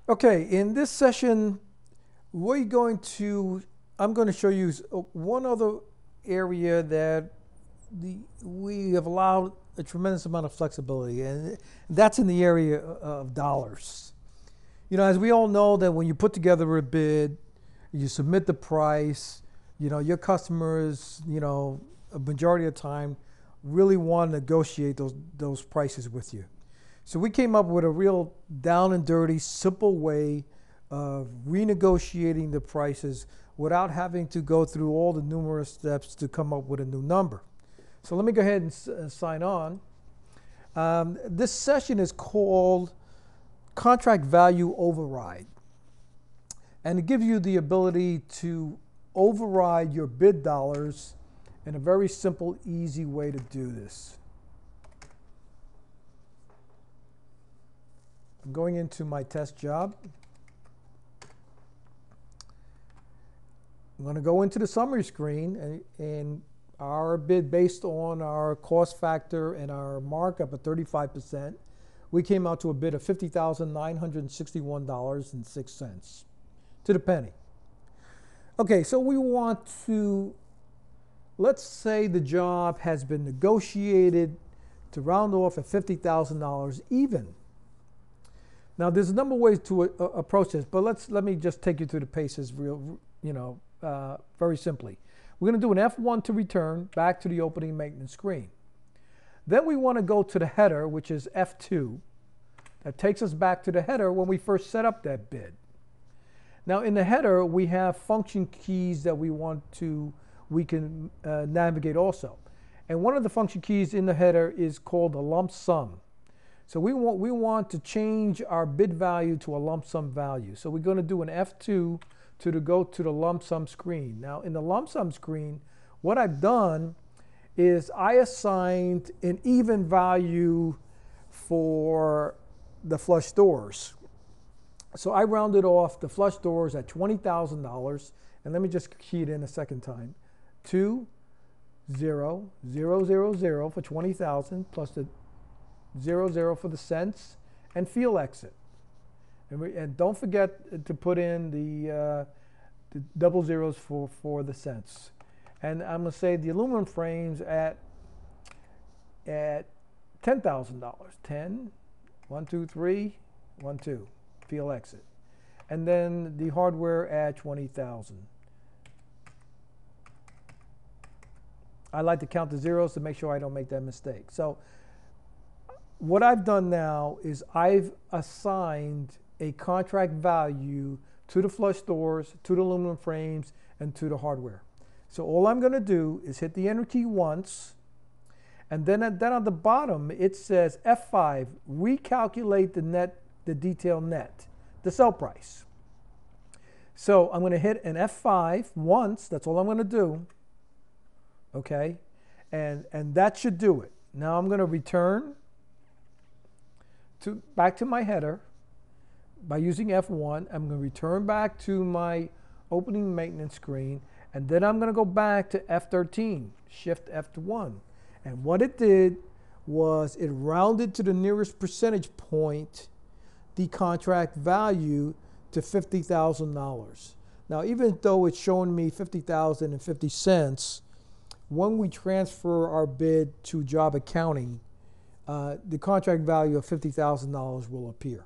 Okay, in this session, I'm going to show you one other area that we have allowed a tremendous amount of flexibility, and that's in the area of dollars. As we all know that when you put together a bid, you submit the price, your customers, a majority of the time really want to negotiate those prices with you. So we came up with a real down and dirty, simple way of renegotiating the prices without having to go through all the numerous steps to come up with a new number. So let me go ahead and sign on. This session is called Contract Value Override. And it gives you the ability to override your bid dollars in a very simple, easy way to do this. I'm going into my test job. I'm going to go into the summary screen, and our bid based on our cost factor and our markup of 35%, we came out to a bid of $50,961.06 to the penny. Okay, so we want to, let's say the job has been negotiated to round off at $50,000 even. Now, there's a number of ways to approach this, but let me just take you through the paces very simply. We're going to do an F1 to return back to the opening maintenance screen. Then we want to go to the header, which is F2. That takes us back to the header when we first set up that bid. Now, in the header, we have function keys that we can navigate also. And one of the function keys in the header is called a lump sum. So we want to change our bid value to a lump sum value. So we're going to do an F2 to go to the lump sum screen. Now in the lump sum screen, what I've done is I assigned an even value for the flush doors. So I rounded off the flush doors at $20,000, and let me just key it in a second time. 20000 for 20,000 plus the 00 for the cents, and field exit. And don't forget to put in the double zeros for the cents. And I'm going to say the aluminum frames at $10,000. 10, 1, 2, 3, 1, 2, field exit. And then the hardware at 20,000. I like to count the zeros to make sure I don't make that mistake. So what I've done now is I've assigned a contract value to the flush doors, to the aluminum frames, and to the hardware. So all I'm going to do is hit the enter key once, and then on the bottom it says F5, recalculate the detail net, the sell price. So I'm going to hit an F5 once, that's all I'm going to do, okay? And that should do it. Now I'm going to return back to my header by using F1. I'm going to return back to my opening maintenance screen, and then I'm going to go back to F13, shift F1. And what it did was it rounded to the nearest percentage point the contract value to $50,000. Now, even though it's showing me $50,050, when we transfer our bid to job accounting, the contract value of $50,000 will appear.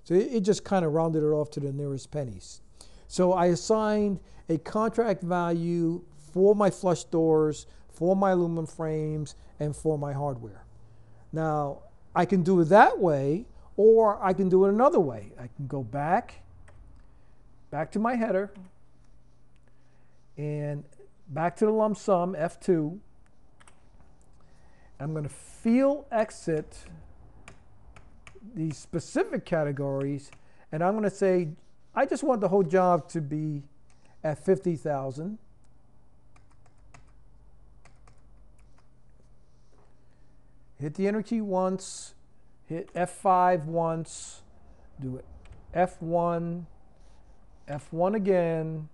So it just kind of rounded it off to the nearest pennies. So I assigned a contract value for my flush doors, for my aluminum frames, and for my hardware. Now, I can do it that way, or I can do it another way. I can go back to my header, and back to the lump sum, F2. I'm going to field exit these specific categories, and I'm going to say I just want the whole job to be at 50,000. Hit the enter key once, hit F5 once, do it F1, F1 again,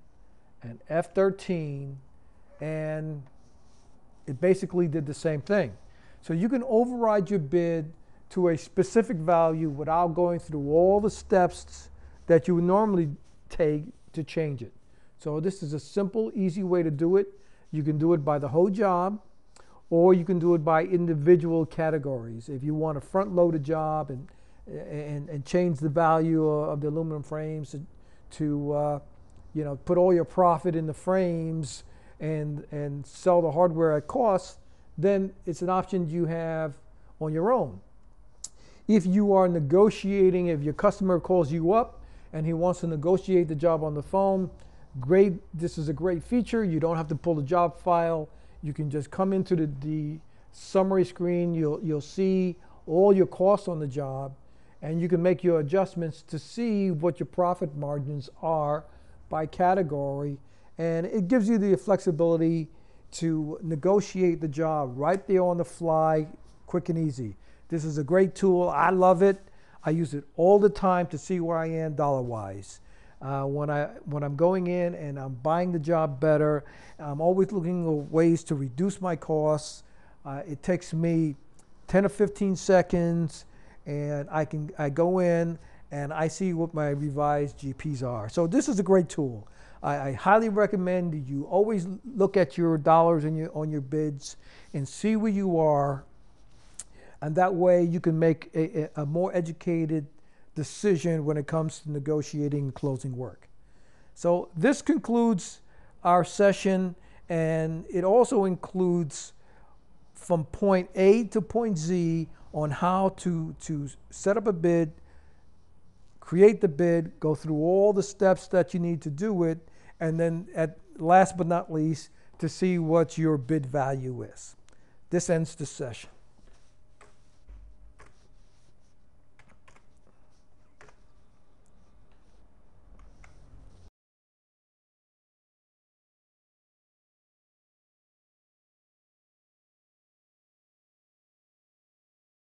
and F13, and it basically did the same thing. So you can override your bid to a specific value without going through all the steps that you would normally take to change it. So this is a simple, easy way to do it. You can do it by the whole job, or you can do it by individual categories. If you want to front load a job and change the value of the aluminum frames to put all your profit in the frames and sell the hardware at cost, then it's an option you have on your own. If you are negotiating, if your customer calls you up and he wants to negotiate the job on the phone, great, this is a great feature. You don't have to pull the job file. You can just come into the summary screen. You'll see all your costs on the job, and you can make your adjustments to see what your profit margins are by category. And it gives you the flexibility to negotiate the job right there on the fly, quick and easy. This is a great tool. I love it. I use it all the time to see where I am dollar-wise. When I'm going in and I'm buying the job better, I'm always looking for ways to reduce my costs. It takes me 10 or 15 seconds, and I go in and I see what my revised GPs are. So this is a great tool. I highly recommend that you always look at your dollars on your bids and see where you are, and that way you can make a more educated decision when it comes to negotiating and closing work. So this concludes our session, and it also includes from point A to point Z on how to set up a bid, create the bid, go through all the steps that you need to do it, and then last but not least, to see what your bid value is. This ends the session.